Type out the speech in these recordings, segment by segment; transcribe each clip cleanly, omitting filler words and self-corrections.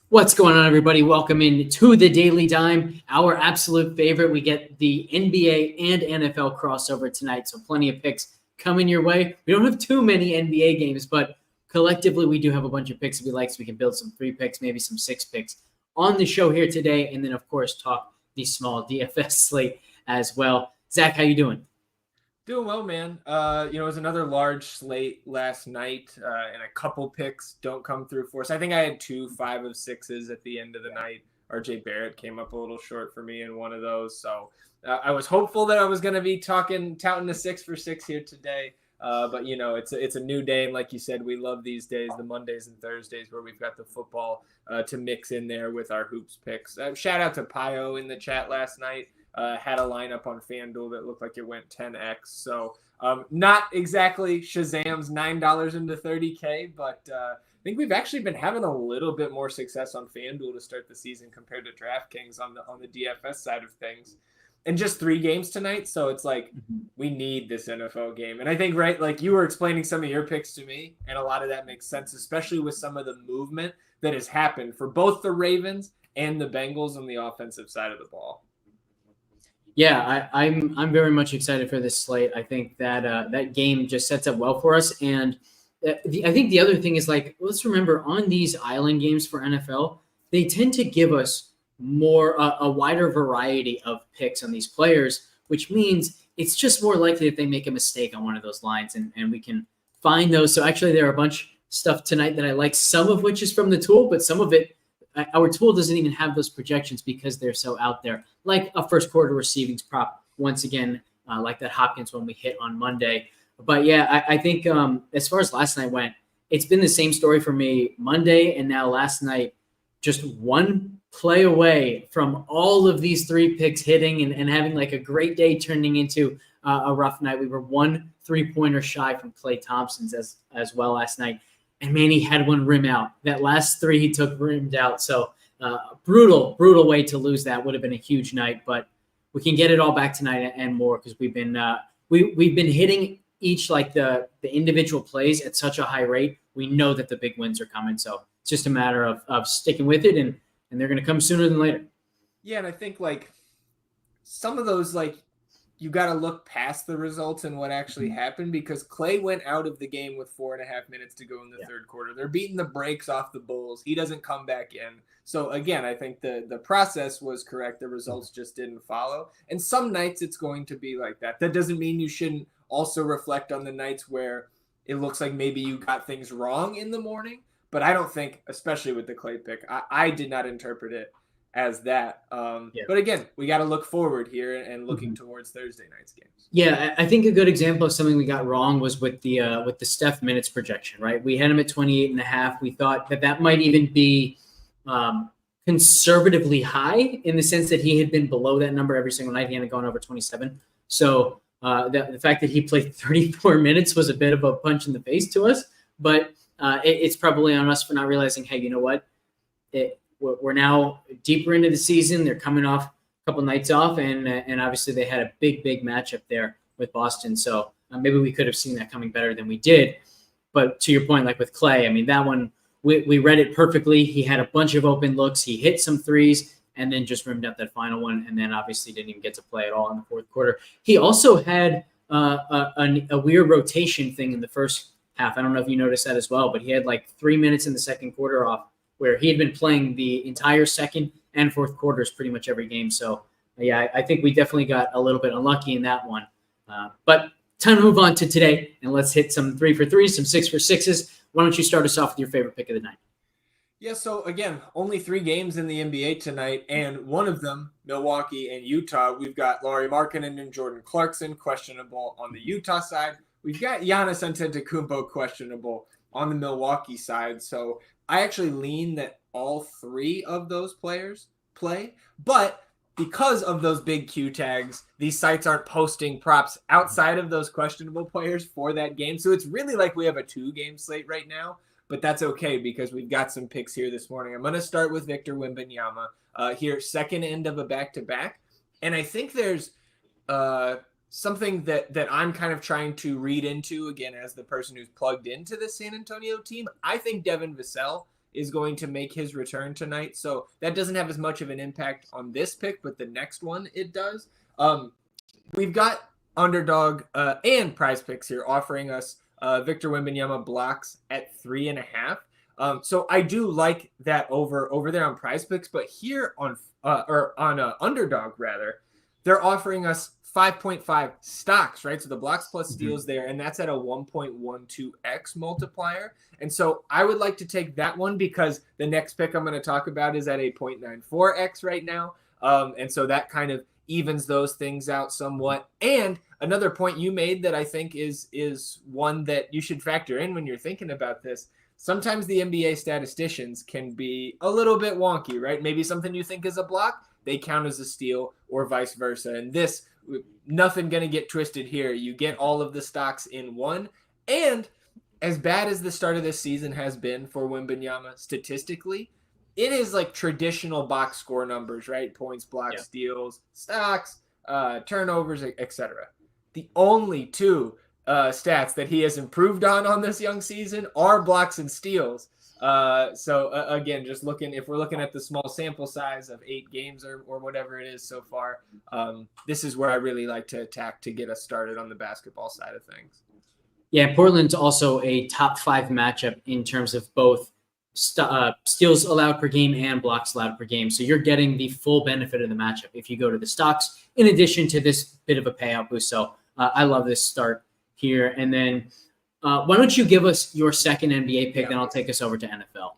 What's going on, everybody? Welcome in to the Daily Dime, our absolute favorite. We get the NBA and NFL crossover tonight, so plenty of picks coming your way. We don't have too many NBA games, but collectively we do have a bunch of picks that we like, so we can build some 3 picks, maybe some 6 picks on the show here today, and then, of course, talk the small DFS slate as well. Zach, how you doing? Doing well, man. It was another large slate last night, and a couple picks don't come through for us. I think I had 2 5 of 6s at the end of the night. RJ Barrett came up a little short for me in one of those, so I was hopeful that I was going to be touting a 6 for 6 here today. But it's a new day, and like you said, we love these days, the Mondays and Thursdays where we've got the football to mix in there with our hoops picks. Shout out to Pio in the chat last night. Had a lineup on FanDuel that looked like it went 10x. So not exactly Shazam's $9 into 30K, but I think we've actually been having a little bit more success on FanDuel to start the season compared to DraftKings on the DFS side of things. And just 3 games tonight, so it's like we need this NFL game. And I think, right, like you were explaining some of your picks to me, and a lot of that makes sense, especially with some of the movement that has happened for both the Ravens and the Bengals on the offensive side of the ball. Yeah, I'm very much excited for this slate. I think that that game just sets up well for us. And I think the other thing is, like, let's remember on these island games for NFL, they tend to give us more a wider variety of picks on these players, which means it's just more likely that they make a mistake on one of those lines, and we can find those. So actually, there are a bunch of stuff tonight that I like, some of which is from the tool, but some of it our tool doesn't even have those projections because they're so out there, like a first quarter receiving prop, once again, like that Hopkins one we hit on Monday. But yeah, I think as far as last night went, it's been the same story for me Monday and now last night, just one play away from all of these 3 picks hitting and having like a great day turning into a rough night. We were 1 3-pointer shy from Klay Thompson's as well last night. And man, he had one rim out. That last 3 he took rimmed out. So brutal way to lose that. Would have been a huge night, but we can get it all back tonight and more because we've been we've been hitting each like the individual plays at such a high rate. We know that the big wins are coming. So it's just a matter of sticking with it, and they're going to come sooner than later. Yeah, and I think like some of those, like, you got to look past the results and what actually happened, because Klay went out of the game with 4.5 minutes to go in the third quarter. They're beating the brakes off the Bulls. He doesn't come back in. So again, I think the process was correct. The results just didn't follow. And some nights it's going to be like that. That doesn't mean you shouldn't also reflect on the nights where it looks like maybe you got things wrong in the morning. But I don't think, especially with the Klay pick, I did not interpret it as that. But again, we got to look forward here and looking towards Thursday night's games. Yeah, I think a good example of something we got wrong was with the Steph minutes projection, right? We had him at 28.5. We thought that might even be conservatively high in the sense that he had been below that number every single night. He hadn't gone over 27. So the fact that he played 34 minutes was a bit of a punch in the face to us. But it's probably on us for not realizing, hey, you know what? We're now deeper into the season. They're coming off a couple nights off, and obviously they had a big matchup there with Boston. So maybe we could have seen that coming better than we did. But to your point, like with Klay, I mean, that one, we read it perfectly. He had a bunch of open looks. He hit some threes and then just rimmed out that final one, and then obviously didn't even get to play at all in the fourth quarter. He also had a weird rotation thing in the first half. I don't know if you noticed that as well, but he had like 3 minutes in the second quarter off, where he had been playing the entire second and fourth quarters pretty much every game. So, yeah, I think we definitely got a little bit unlucky in that one. But time to move on to today, and let's hit some 3 for 3s, some 6 for 6s. Why don't you start us off with your favorite pick of the night? Yeah, so again, only 3 games in the NBA tonight, and one of them, Milwaukee and Utah. We've got Lauri Markkanen and Jordan Clarkson questionable on the Utah side. We've got Giannis Antetokounmpo questionable on the Milwaukee side. So I actually lean that all 3 of those players play, but because of those big Q tags, these sites aren't posting props outside of those questionable players for that game. So it's really like we have a 2-game slate right now, but that's okay because we've got some picks here this morning. I'm going to start with Victor Wembanyama here, second end of a back-to-back. And I think there's something that I'm kind of trying to read into, again, as the person who's plugged into the San Antonio team. I think Devin Vassell is going to make his return tonight. So that doesn't have as much of an impact on this pick, but the next one it does. We've got Underdog and Prize Picks here offering us Victor Wembanyama blocks at 3.5. So I do like that over there on Prize Picks, but here on Underdog rather, they're offering us 5.5 stocks, right? So the blocks plus steals there, and that's at a 1.12x multiplier. And so I would like to take that one because the next pick I'm going to talk about is at a 0.94x right now. And so that kind of evens those things out somewhat. And another point you made that I think is one that you should factor in when you're thinking about this. Sometimes the NBA statisticians can be a little bit wonky, right? Maybe something you think is a block, they count as a steal, or vice versa. And this, nothing going to get twisted here. You get all of the stocks in one. And as bad as the start of this season has been for Wembanyama statistically, it is like traditional box score numbers, right? Points, blocks, steals, stocks, turnovers, etc. The only two stats that he has improved on this young season are blocks and steals. So again, just if we're looking at the small sample size of 8 games or whatever it is so far, this is where I really like to attack to get us started on the basketball side of things. Yeah, Portland's also a top 5 matchup in terms of both steals allowed per game and blocks allowed per game. So you're getting the full benefit of the matchup if you go to the stocks, in addition to this bit of a payout boost. So I love this start here. And then why don't you give us your second NBA pick, then I'll take us over to NFL.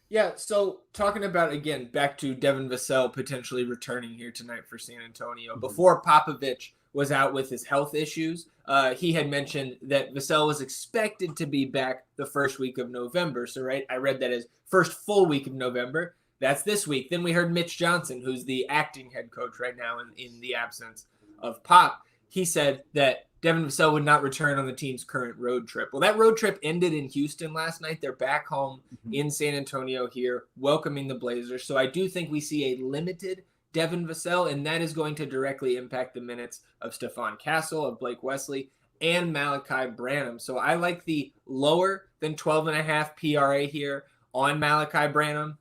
Yeah, so talking about, again, back to Devin Vassell potentially returning here tonight for San Antonio. Before Popovich was out with his health issues, he had mentioned that Vassell was expected to be back the first week of November. So, right, I read that as first full week of November. That's this week. Then we heard Mitch Johnson, who's the acting head coach right now in the absence of Pop. He said that Devin Vassell would not return on the team's current road trip. Well, that road trip ended in Houston last night. They're back home in San Antonio here, welcoming the Blazers. So I do think we see a limited Devin Vassell, and that is going to directly impact the minutes of Stephon Castle, of Blake Wesley, and Malachi Branham. So I like the lower than 12.5 PRA here on Malachi Branham.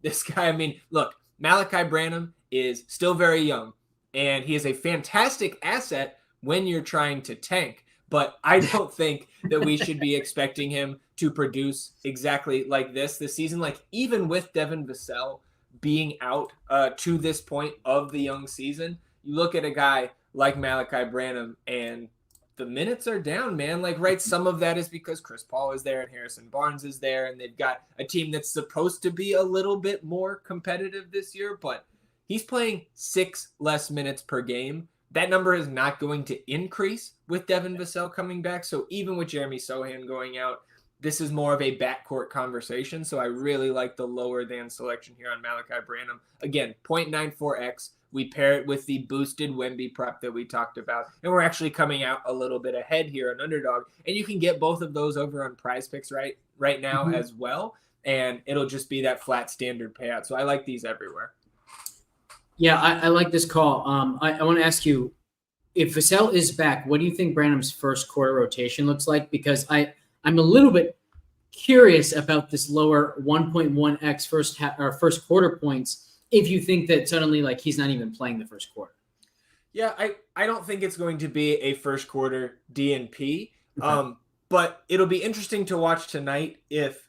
This guy, I mean, look, Malachi Branham is still very young, and he is a fantastic asset when you're trying to tank. But I don't think that we should be expecting him to produce exactly like this season. Like, even with Devin Vassell being out to this point of the young season, you look at a guy like Malachi Branham and the minutes are down, man. Like, right, some of that is because Chris Paul is there and Harrison Barnes is there, and they've got a team that's supposed to be a little bit more competitive this year, but he's playing 6 less minutes per game. That number is not going to increase with Devin Vassell coming back. So even with Jeremy Sohan going out, this is more of a backcourt conversation. So I really like the lower than selection here on Malachi Branham. Again, 0.94x. We pair it with the boosted Wemby prop that we talked about. And we're actually coming out a little bit ahead here on Underdog. And you can get both of those over on Prize Picks right now as well. And it'll just be that flat standard payout. So I like these everywhere. Yeah, I like this call. I want to ask you, if Vassell is back, what do you think Branham's first quarter rotation looks like? Because I'm a little bit curious about this lower 1.1x first quarter points. If you think that suddenly, like, he's not even playing the first quarter. Yeah, I don't think it's going to be a first quarter DNP. Okay. But it'll be interesting to watch tonight if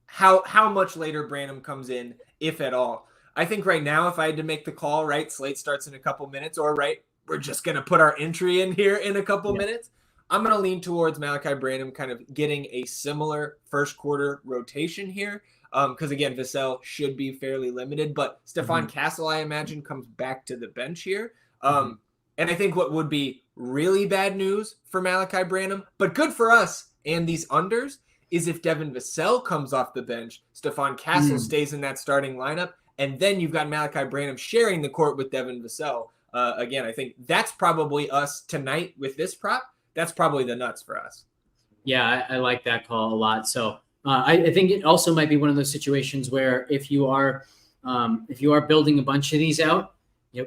how much later Branham comes in, if at all. I think right now, if I had to make the call, right, slate starts in a couple minutes, or right, we're just going to put our entry in here in a couple minutes. I'm going to lean towards Malachi Branham kind of getting a similar first quarter rotation here. Because again, Vassell should be fairly limited, but Stephon Castle, I imagine, comes back to the bench here. And I think what would be really bad news for Malachi Branham, but good for us and these unders, is if Devin Vassell comes off the bench, Stephon Castle stays in that starting lineup, and then you've got Malachi Branham sharing the court with Devin Vassell. Again, I think that's probably us tonight with this prop. That's probably the nuts for us. Yeah, I like that call a lot. So I think it also might be one of those situations where if you are building a bunch of these out,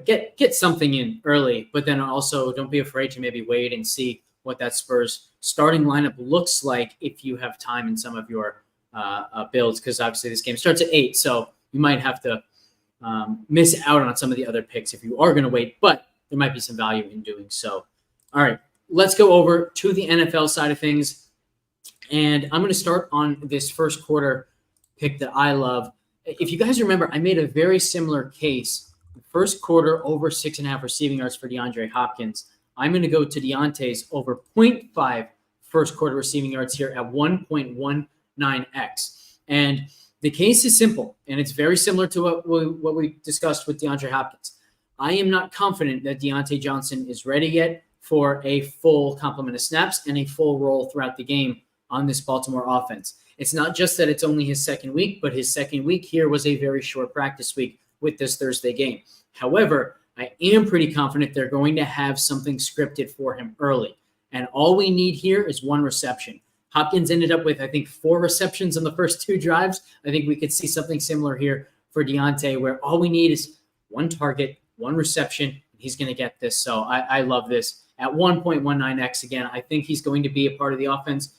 get something in early, but then also don't be afraid to maybe wait and see what that Spurs starting lineup looks like if you have time in some of your builds, because obviously this game starts at 8, so you might have to miss out on some of the other picks if you are going to wait, but there might be some value in doing so. All right, let's go over to the NFL side of things, and I'm going to start on this first quarter pick that I love. If you guys remember, I made a very similar case. The first quarter over 6.5 receiving yards for DeAndre Hopkins. I'm going to go to Deontay's over 0.5 first quarter receiving yards here at 1.19x. And the case is simple, and it's very similar to what we discussed with DeAndre Hopkins. I am not confident that Deontay Johnson is ready yet for a full complement of snaps and a full role throughout the game on this Baltimore offense. It's not just that it's only his second week, but his second week here was a very short practice week with this Thursday game. However, I am pretty confident they're going to have something scripted for him early. And all we need here is one reception. Hopkins ended up with, I think, 4 receptions on the first 2 drives. I think we could see something similar here for Deontay, where all we need is one target, one reception, and he's going to get this. So I love this. At 1.19x, again, I think he's going to be a part of the offense,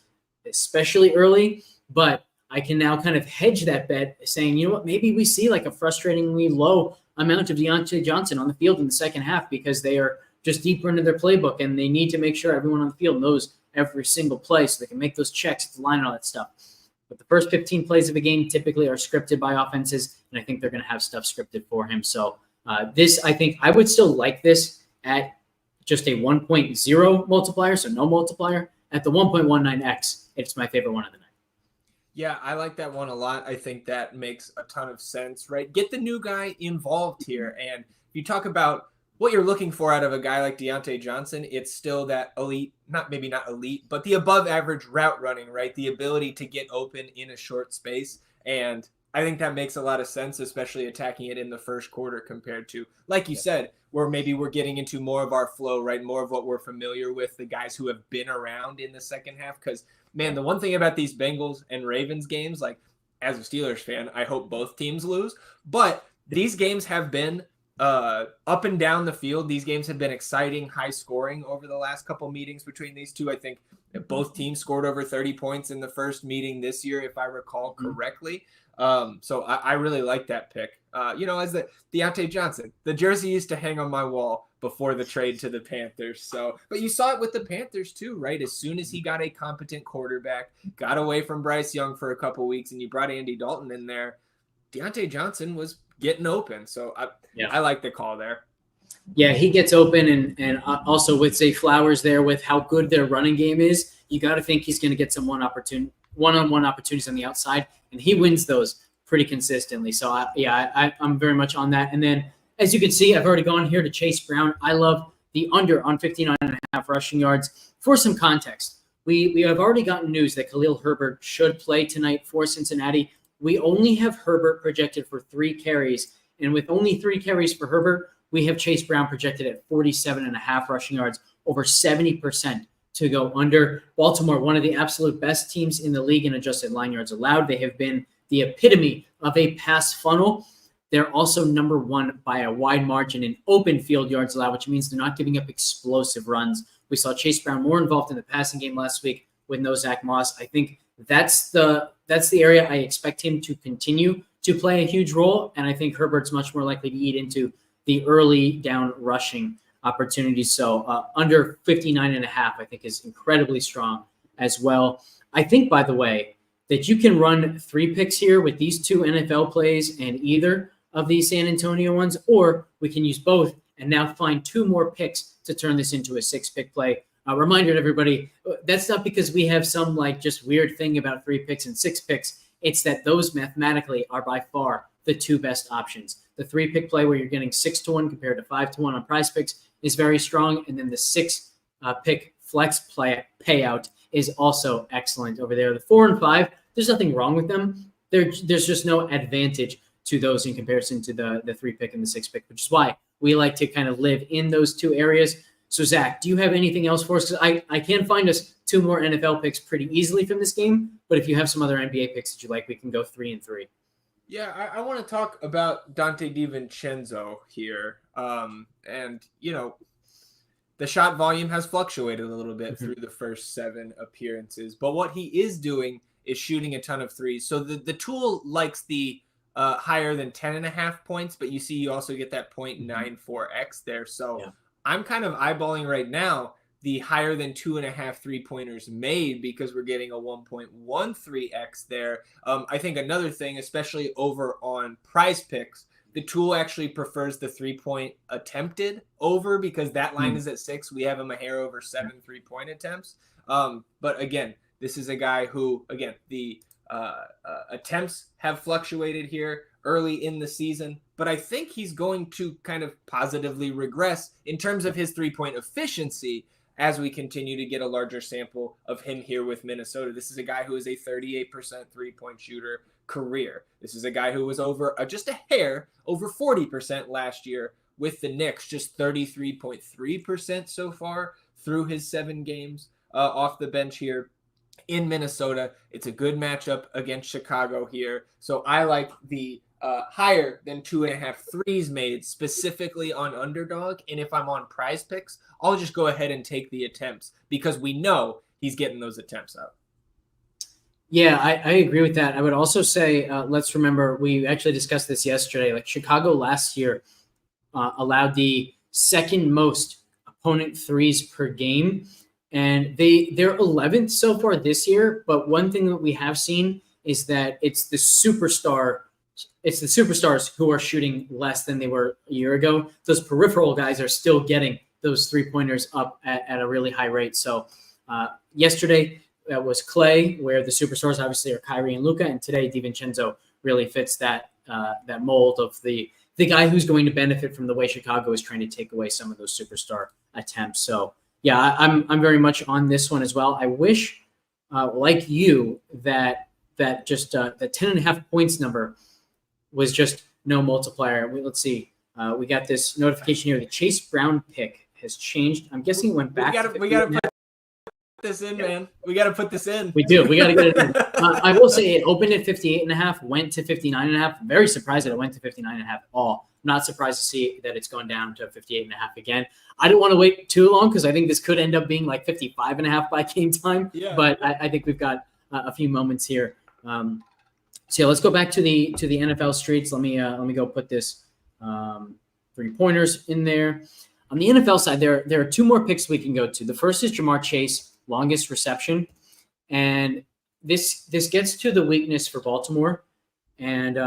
especially early, but I can now kind of hedge that bet saying, you know what, maybe we see like a frustratingly low amount of Deontay Johnson on the field in the second half because they are just deeper into their playbook and they need to make sure everyone on the field knows every single play so they can make those checks at the line and all that stuff. But the first 15 plays of a game typically are scripted by offenses, and I think they're going to have stuff scripted for him. So this, I think I would still like this at just a 1.0 multiplier, so no multiplier. At the 1.19x, it's my favorite one of the night. Yeah, I like that one a lot. I think that makes a ton of sense, right? Get the new guy involved here. And you talk about what you're looking for out of a guy like Deontay Johnson, it's still that elite, maybe not elite, but the above average route running, right? The ability to get open in a short space. And I think that makes a lot of sense, especially attacking it in the first quarter compared to, like you said, where maybe we're getting into more of our flow, right? More of what we're familiar with, the guys who have been around in the second half. Because, man, the one thing about these Bengals and Ravens games, like as a Steelers fan, I hope both teams lose. But these games have been up and down the field. These games have been exciting, high scoring over the last couple meetings between these two. I think both teams scored over 30 points in the first meeting this year, if I recall correctly. So I really like that pick. As the Deontay Johnson, the jersey used to hang on my wall before the trade to the Panthers. So, but you saw it with the Panthers too, right? As soon as he got a competent quarterback, got away from Bryce Young for a couple weeks, and you brought Andy Dalton in there, Deontay Johnson was getting open. So I like the call there. Yeah, he gets open, and also with Zay Flowers there, with how good their running game is, you got to think he's going to get some one-on-one opportunities on the outside, and he wins those pretty consistently. So I'm very much on that. And then, as you can see, I've already gone here to Chase Brown. I love the under on 59.5 rushing yards. For some context, we have already gotten news that Khalil Herbert should play tonight for Cincinnati. We only have Herbert projected for 3 carries, and with only 3 carries for Herbert, we have Chase Brown projected at 47.5 rushing yards, over 70% to go under. Baltimore, one of the absolute best teams in the league in adjusted line yards allowed. They have been the epitome of a pass funnel. They're also number 1 by a wide margin in open field yards allowed, which means they're not giving up explosive runs. We saw Chase Brown more involved in the passing game last week with no Zach Moss. I think that's the area I expect him to continue to play a huge role, and I think Herbert's much more likely to eat into the early down rushing opportunities. So under 59.5, I think, is incredibly strong as well. I think, by the way, that you can run 3 picks here with these 2 NFL plays and either of these San Antonio ones, or we can use both and now find 2 more picks to turn this into a 6-pick play. Reminder to everybody, that's not because we have some like just weird thing about 3 picks and 6 picks. It's that those mathematically are by far the 2 best options. The 3-pick play where you're getting 6-1 compared to 5-1 on Prize Picks is very strong. And then the 6-pick flex play payout is also excellent over there. The 4 and 5, there's nothing wrong with them. There's just no advantage to those in comparison to the 3-pick and the 6-pick, which is why we like to kind of live in those 2 areas. So, Zach, do you have anything else for us? Because I can find us 2 more NFL picks pretty easily from this game. But if you have some other NBA picks that you like, we can go 3 and 3. Yeah, I want to talk about Dante DiVincenzo here. And, the shot volume has fluctuated a little bit through the first 7 appearances. But what he is doing is shooting a ton of threes. So the tool likes the higher than 10.5 points, but you also get that 0.94x there. So I'm kind of eyeballing right now the higher than 2.5 3-pointers made because we're getting a 1.13x there. I think another thing, especially over on Prize Picks, the tool actually prefers the 3-point attempted over because that line is at 6. We have him a hair over 7 3-point attempts. But again, this is a guy who, again, the attempts have fluctuated here early in the season, but I think he's going to kind of positively regress in terms of his 3-point efficiency as we continue to get a larger sample of him here with Minnesota. This is a guy who is a 38% 3-point shooter career. This is a guy who was over just a hair over 40% last year with the Knicks, just 33.3% so far through his 7 games off the bench here in Minnesota. It's a good matchup against Chicago here. So I like the higher than 2.5 threes made specifically on underdog. And if I'm on Prize Picks, I'll just go ahead and take the attempts because we know he's getting those attempts up. Yeah, I agree with that. I would also say, let's remember, we actually discussed this yesterday. Like Chicago last year allowed the second most opponent threes per game, and they're 11th so far this year. But one thing that we have seen is that it's the superstars who are shooting less than they were a year ago. Those peripheral guys are still getting those 3-pointers up at a really high rate. So yesterday, that was Clay, where the superstars obviously are Kyrie and Luka, and today DiVincenzo really fits that mold of the guy who's going to benefit from the way Chicago is trying to take away some of those superstar attempts. So yeah, I'm very much on this one as well. I wish, like you, that just the 10.5 points number was just no multiplier. Let's see. We got this notification here. The Chase Brown pick has changed. I'm guessing it went back. We got to put this in, man. We got to put this in. We do. We got to get it in. I will say it opened at 58.5, went to 59.5. I'm very surprised that it went to 59.5 at all. I'm not surprised to see that it's gone down to 58.5 again. I don't want to wait too long because I think this could end up being like 55.5 by game time. Yeah. But I think we've got a few moments here. So yeah, let's go back to the NFL streets. Let me go put this 3-pointers in there. On the NFL side, there are 2 more picks we can go to. The first is Jamar Chase, longest reception, and this gets to the weakness for Baltimore. And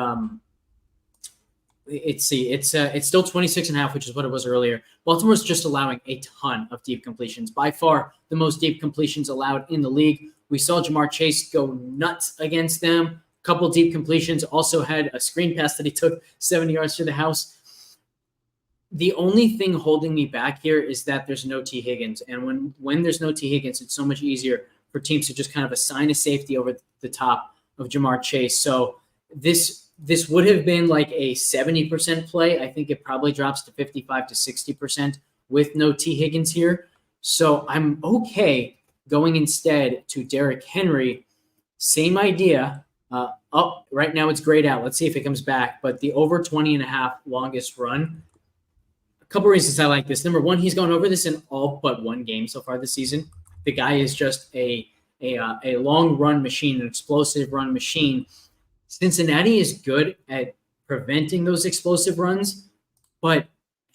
it's still 26.5, which is what it was earlier. Baltimore's just allowing a ton of deep completions, by far the most deep completions allowed in the league. We saw Jamar Chase go nuts against them. Couple deep completions, also had a screen pass that he took 70 yards to the house. The only thing holding me back here is that there's no T. Higgins. And when there's no T. Higgins, it's so much easier for teams to just kind of assign a safety over the top of Jamar Chase. So this would have been like a 70% play. I think it probably drops to 55 to 60% with no T. Higgins here. So I'm okay going instead to Derrick Henry. Same idea. Up right now, it's grayed out. Let's see if it comes back. But the over 20.5 longest run. A couple reasons I like this. Number one, he's gone over this in all but one game so far this season. The guy is just a long run machine, an explosive run machine. Cincinnati is good at preventing those explosive runs, but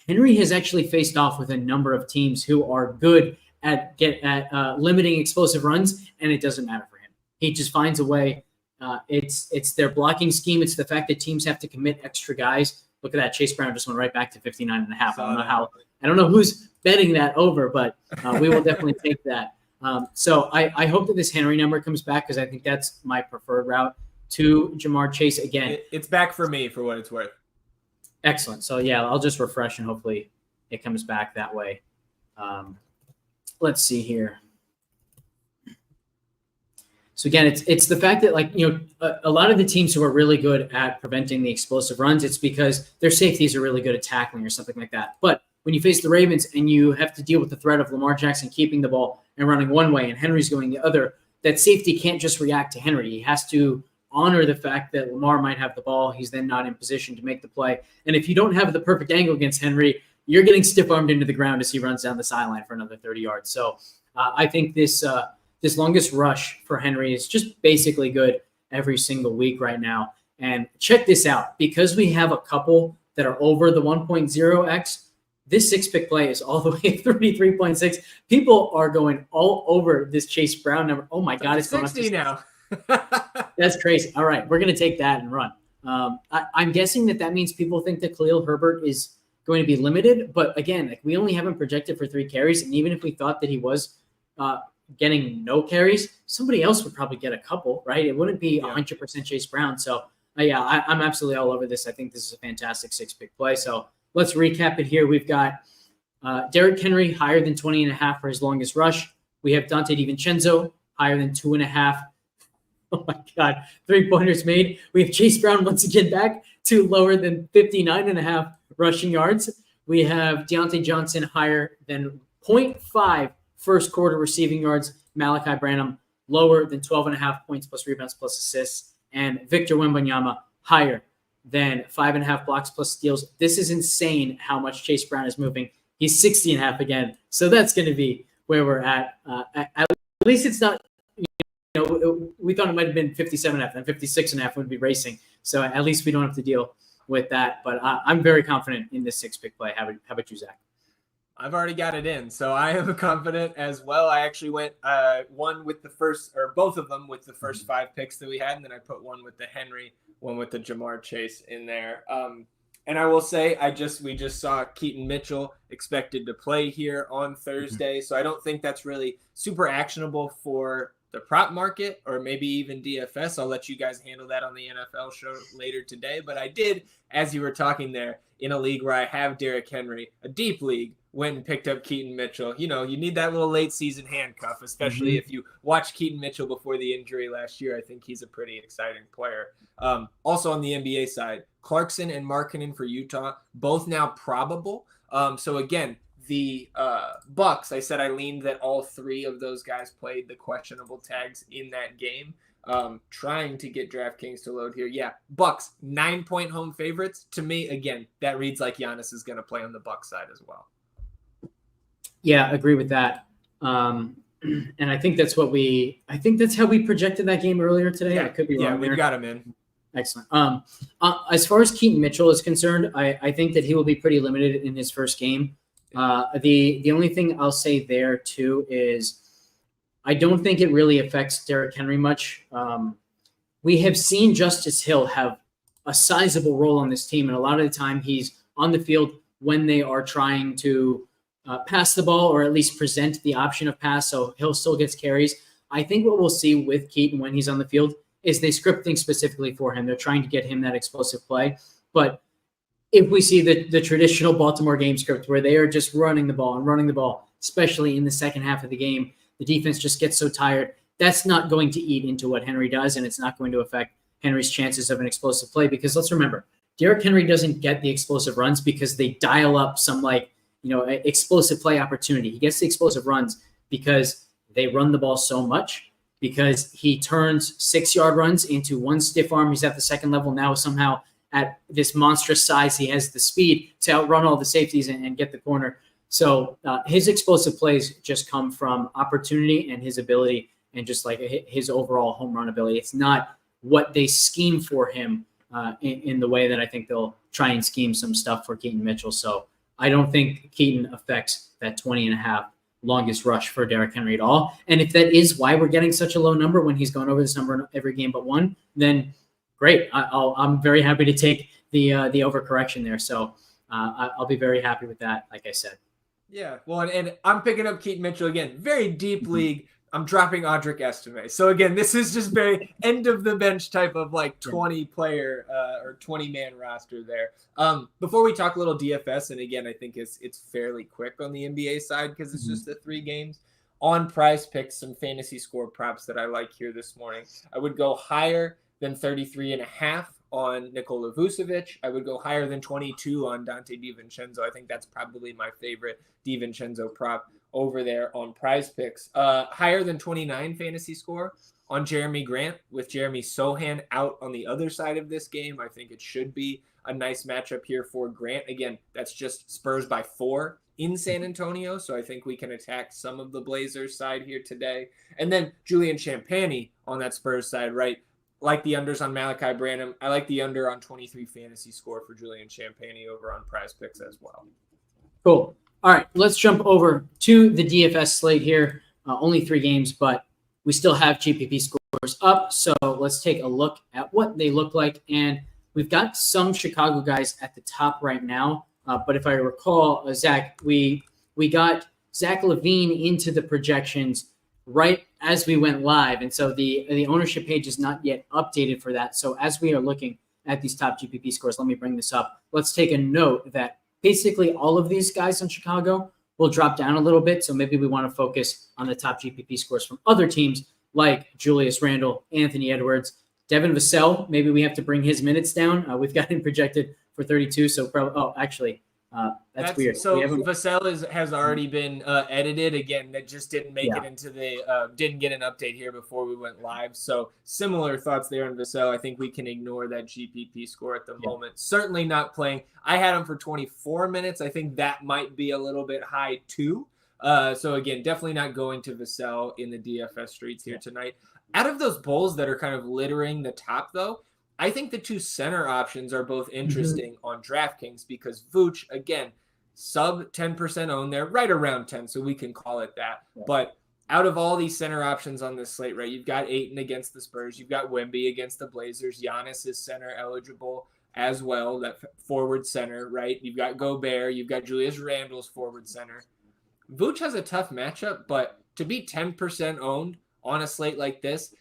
Henry has actually faced off with a number of teams who are good at limiting explosive runs, and it doesn't matter for him. He just finds a way. It's their blocking scheme. It's the fact that teams have to commit extra guys. Look at that. Chase Brown just went right back to 59.5. I don't know who's betting that over, but we will definitely take that. So I hope that this Henry number comes back because I think that's my preferred route to Jamar Chase again. It's back for me for what it's worth. Excellent. So yeah, I'll just refresh and hopefully it comes back that way. Let's see here. So again, it's the fact that a lot of the teams who are really good at preventing the explosive runs, it's because their safeties are really good at tackling or something like that. But when you face the Ravens and you have to deal with the threat of Lamar Jackson keeping the ball and running one way and Henry's going the other, that safety can't just react to Henry. He has to honor the fact that Lamar might have the ball. He's then not in position to make the play. And if you don't have the perfect angle against Henry, you're getting stiff-armed into the ground as he runs down the sideline for another 30 yards. So I think this this longest rush for Henry is just basically good every single week right now. And check this out. Because we have a couple that are over the 1.0x, this 6-pick play is all the way at 33.6. People are going all over this Chase Brown number. Oh my God, it's going up to 60 now. That's crazy. All right, we're going to take that and run. I'm guessing that means people think that Khalil Herbert is going to be limited. But again, like, we only have him projected for 3 carries. And even if we thought that he was getting no carries, somebody else would probably get a couple, right? It wouldn't be 100% Chase Brown. So I'm absolutely all over this. I think this is a fantastic 6-pick play. So let's recap it here. We've got Derrick Henry higher than 20.5 for his longest rush. We have Dante DiVincenzo higher than 2.5. Oh my God, 3-pointers made. We have Chase Brown once again back to lower than 59.5 rushing yards. We have Deontay Johnson higher than 0.5 first quarter receiving yards. Malachi Branham lower than 12.5 points plus rebounds plus assists. And Victor Wembanyama higher than 5.5 blocks plus steals. This is insane how much Chase Brown is moving. He's 60.5 again. So that's going to be where we're at. At least it's not, we thought it might have been 57.5 and 56.5 would be racing. So at least we don't have to deal with that. But I'm very confident in this 6-pick play. How about you, Zach? I've already got it in, so I am confident as well. I actually went one with the first, or both of them with the first 5 picks that we had, and then I put one with the Henry, one with the Jamar Chase in there. And I will say, we just saw Keaton Mitchell expected to play here on Thursday, so I don't think that's really super actionable for the prop market or maybe even DFS. I'll let you guys handle that on the NFL show later today. But I did, as you were talking there, in a league where I have Derrick Henry, a deep league, went and picked up Keaton Mitchell. You need that little late season handcuff, especially if you watch Keaton Mitchell before the injury last year. I think he's a pretty exciting player. Also on the NBA side, Clarkson and Markkanen for Utah, both now probable. So again, the Bucks, I said I leaned that all 3 of those guys played the questionable tags in that game. Trying to get DraftKings to load here. Yeah, Bucks, 9-point home favorites. To me, again, that reads like Giannis is going to play on the Bucks side as well. Yeah, agree with that. And I think that's how we projected that game earlier today. Yeah, I could be wrong. Yeah, we've got him in. Excellent. As far as Keaton Mitchell is concerned, I think that he will be pretty limited in his first game. The only thing I'll say there too is I don't think it really affects Derrick Henry much. We have seen Justice Hill have a sizable role on this team, and a lot of the time he's on the field when they are trying to pass the ball or at least present the option of pass, so Hill still gets carries. I think what we'll see with Keaton when he's on the field is they script things specifically for him. They're trying to get him that explosive play. But if we see the traditional Baltimore game script where they are just running the ball, especially in the second half of the game, the defense just gets so tired. That's not going to eat into what Henry does, and it's not going to affect Henry's chances of an explosive play because let's remember, Derrick Henry doesn't get the explosive runs because they dial up some explosive play opportunity. He gets the explosive runs because they run the ball so much, because he turns 6-yard runs into one stiff arm. He's at the second level now somehow at this monstrous size. He has the speed to outrun all the safeties and get the corner. So his explosive plays just come from opportunity and his ability and just like his overall home run ability. It's not what they scheme for him in the way that I think they'll try and scheme some stuff for Keaton Mitchell. So I don't think Keaton affects that 20.5 longest rush for Derrick Henry at all. And if that is why we're getting such a low number when he's going over this number in every game but one, then great. I'm very happy to take the overcorrection there. So I'll be very happy with that, like I said. Yeah, well, and I'm picking up Keaton Mitchell again. Very deep league. I'm dropping Audric Estime. So again, this is just very end of the bench type of like 20 player or 20-man roster there. Before we talk a little DFS, and again, I think it's fairly quick on the NBA side because it's just the 3 games. On Prize Picks, some fantasy score props that I like here this morning. I would go higher than 33.5 on Nikola Vucevic. I would go higher than 22 on Dante DiVincenzo. I think that's probably my favorite DiVincenzo prop over there on Prize Picks. Higher than 29 fantasy score on Jeremy Grant with Jeremy Sohan out on the other side of this game. I think it should be a nice matchup here for Grant. Again, that's just Spurs by 4 in San Antonio, so I think we can attack some of the Blazers side here today. And then Julian Champagnie on that Spurs side, right? Like the unders on Malachi Branham. I like the under on 23 fantasy score for Julian Champagnie over on Prize Picks as well. Cool. All right, let's jump over to the DFS slate here. Only 3 games, but we still have GPP scores up. So let's take a look at what they look like. And we've got some Chicago guys at the top right now. But if I recall, Zach, we got Zach LaVine into the projections right as we went live. And so the ownership page is not yet updated for that. So as we are looking at these top GPP scores, let me bring this up. Let's take a note that basically all of these guys in Chicago will drop down a little bit. So maybe we want to focus on the top GPP scores from other teams like Julius Randle, Anthony Edwards, Devin Vassell. Maybe we have to bring his minutes down. We've got him projected for 32. So probably, that's weird. So Vassell has already been edited again. That just didn't make it into the didn't get an update here before we went live. So similar thoughts there on Vassell. I think we can ignore that GPP score at the moment. Certainly not playing. I had him for 24 minutes. I think that might be a little bit high too. So again, definitely not going to Vassell in the DFS streets here tonight. Out of those Bulls that are kind of littering the top though, I think the 2 center options are both interesting on DraftKings because Vooch, again, sub 10% owned there, right around 10, so we can call it that. Yeah. But out of all these center options on this slate, right, you've got Ayton against the Spurs, you've got Wemby against the Blazers, Giannis is center eligible as well, that forward center, right? You've got Gobert, you've got Julius Randle's forward center. Vooch has a tough matchup, but to be 10% owned on a slate like this,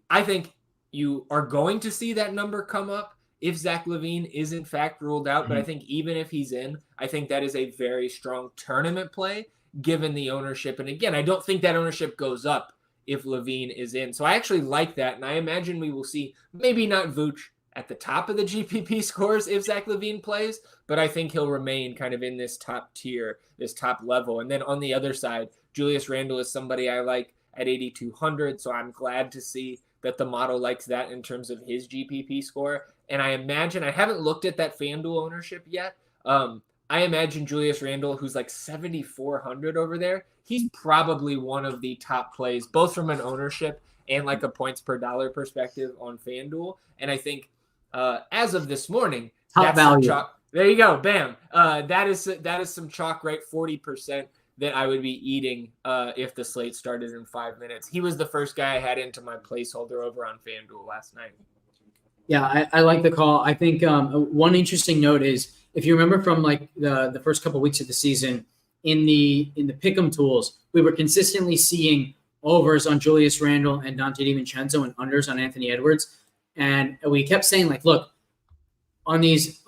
I think you are going to see that number come up if Zach LaVine is in fact ruled out. But I think even if he's in, I think that is a very strong tournament play given the ownership. And again, I don't think that ownership goes up if LaVine is in. So I actually like that. And I imagine we will see maybe not Vooch at the top of the GPP scores if Zach LaVine plays, but I think he'll remain kind of in this top tier, this top level. And then on the other side, Julius Randle is somebody I like at 8,200. So I'm glad to see that the model likes that in terms of his GPP score. And I imagine, I haven't looked at that FanDuel ownership yet. I imagine Julius Randle, who's like 7,400 over there, he's probably one of the top plays, both from an ownership and like a points per dollar perspective on FanDuel. And I think as of this morning, top value. There you go. Bam. That is some chalk, right? 40%. That I would be eating if the slate started in 5 minutes. He was the first guy I had into my placeholder over on FanDuel last night. Yeah, I like the call. I think one interesting note is if you remember from like the first couple of weeks of the season in the pick'em tools, we were consistently seeing overs on Julius Randle and Dante DiVincenzo and unders on Anthony Edwards, and we kept saying like, look, on these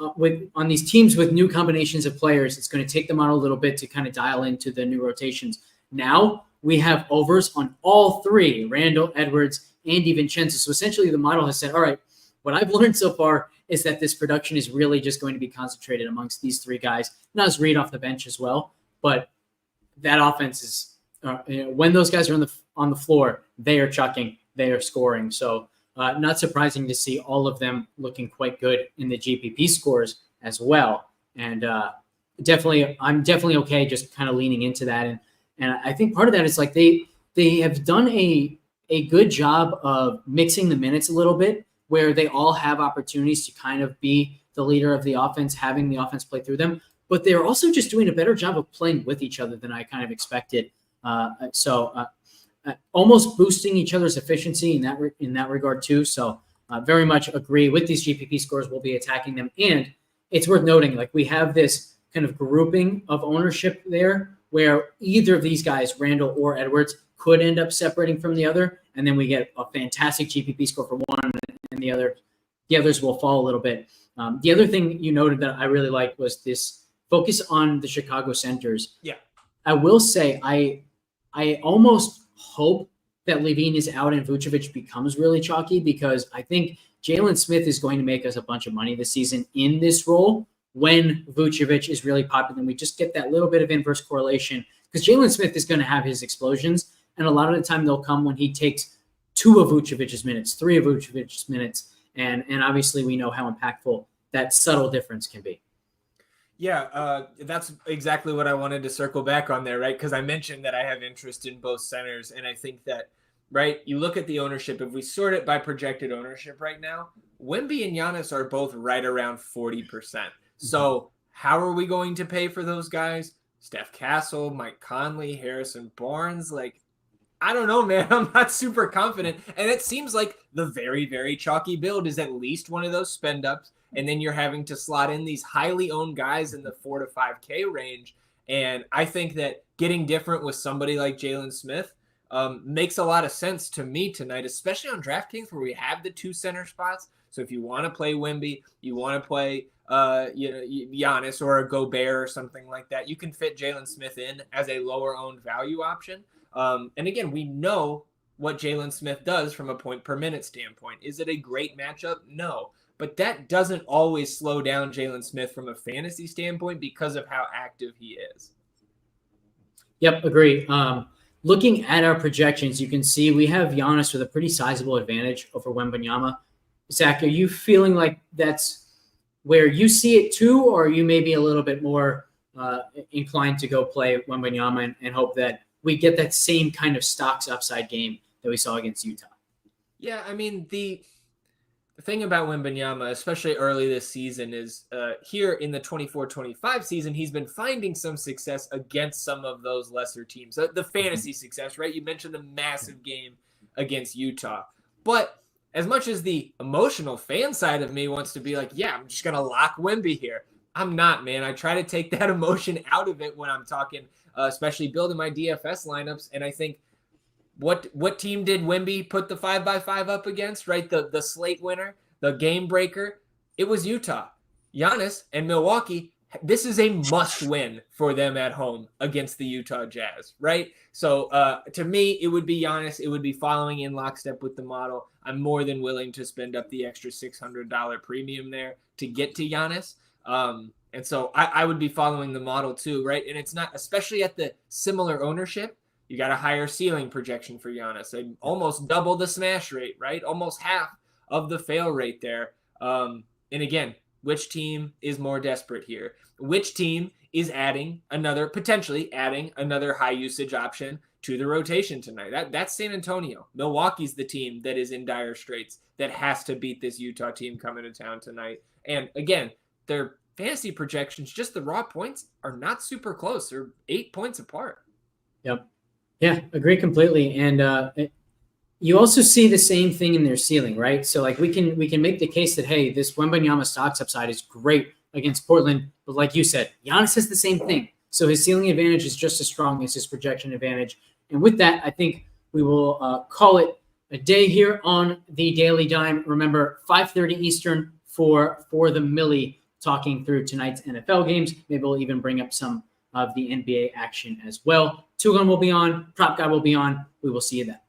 teams with new combinations of players, it's going to take them out a little bit to kind of dial into the new rotations. Now we have overs on all 3, Randle, Edwards, and DiVincenzo. So essentially the model has said, all right, what I've learned so far is that this production is really just going to be concentrated amongst these 3 guys. Naz Reid off the bench as well, but that offense is when those guys are on the floor, they are chucking, they are scoring. So not surprising to see all of them looking quite good in the GPP scores as well. And I'm definitely okay just kind of leaning into that. And I think part of that is like they have done a good job of mixing the minutes a little bit where they all have opportunities to kind of be the leader of the offense, having the offense play through them. But they're also just doing a better job of playing with each other than I kind of expected. Almost boosting each other's efficiency in that regard too. So very much agree with these GPP scores. We'll be attacking them. And it's worth noting, like we have this kind of grouping of ownership there where either of these guys, Randle or Edwards, could end up separating from the other. And then we get a fantastic GPP score for one and the others will fall a little bit. The other thing you noted that I really liked was this focus on the Chicago centers. Yeah. I will say I almost hope that LaVine is out and Vucevic becomes really chalky because I think Jalen Smith is going to make us a bunch of money this season in this role when Vucevic is really popular. And we just get that little bit of inverse correlation because Jalen Smith is going to have his explosions. And a lot of the time they'll come when he takes 2 of Vucevic's minutes, 3 of Vucevic's minutes. And obviously we know how impactful that subtle difference can be. Yeah, that's exactly what I wanted to circle back on there, right? Because I mentioned that I have interest in both centers, and I think that, right, you look at the ownership, if we sort it by projected ownership right now, Wemby and Giannis are both right around 40%. So how are we going to pay for those guys? Steph Castle, Mike Conley, Harrison Barnes, like, I don't know, man. I'm not super confident. And it seems like the very, very chalky build is at least one of those spend ups. And then you're having to slot in these highly owned guys in the 4 to 5K range. And I think that getting different with somebody like Jalen Smith makes a lot of sense to me tonight, especially on DraftKings where we have the 2 center spots. So if you want to play Wemby, you want to play Giannis or a Gobert or something like that, you can fit Jalen Smith in as a lower owned value option. And again, we know what Jalen Smith does from a point per minute standpoint. Is it a great matchup? No. But that doesn't always slow down Jalen Smith from a fantasy standpoint because of how active he is. Yep, agree. Looking at our projections, you can see we have Giannis with a pretty sizable advantage over Wembanyama. Zach, are you feeling like that's where you see it too, or are you maybe a little bit more inclined to go play Wembanyama and hope that we get that same kind of stocks upside game that we saw against Utah? Yeah, I mean, the thing about Wembanyama, especially early this season, is here in the 24-25 season, he's been finding some success against some of those lesser teams. The fantasy success, right? You mentioned the massive game against Utah. But as much as the emotional fan side of me wants to be like, yeah, I'm just going to lock Wemby here, I'm not, man. I try to take that emotion out of it when I'm talking, especially building my DFS lineups. And I think what team did Wemby put the 5x5 up against, right? The slate winner, the game breaker. It was Utah. Giannis and Milwaukee, this is a must win for them at home against the Utah Jazz, right? So to me, it would be Giannis. It would be following in lockstep with the model. I'm more than willing to spend up the extra $600 premium there to get to Giannis. And so I would be following the model too, right? And it's not, especially at the similar ownership, you got a higher ceiling projection for Giannis. They almost double the smash rate, right? Almost half of the fail rate there. And again, which team is more desperate here? Which team is potentially adding another high usage option to the rotation tonight? That's San Antonio. Milwaukee's the team that is in dire straits that has to beat this Utah team coming to town tonight. And again, their fantasy projections, just the raw points, are not super close. They're 8 points apart. Yep. Yeah, agree completely. And you also see the same thing in their ceiling, right? So like we can make the case that, hey, this Wembanyama stocks upside is great against Portland, but like you said, Giannis has the same thing. So his ceiling advantage is just as strong as his projection advantage. And with that, I think we will call it a day here on the Daily Dime. Remember, 5:30 Eastern for the Millie, talking through tonight's NFL games. Maybe we'll even bring up some of the NBA action as well. Two Gun will be on. Prop Guy will be on. We will see you then.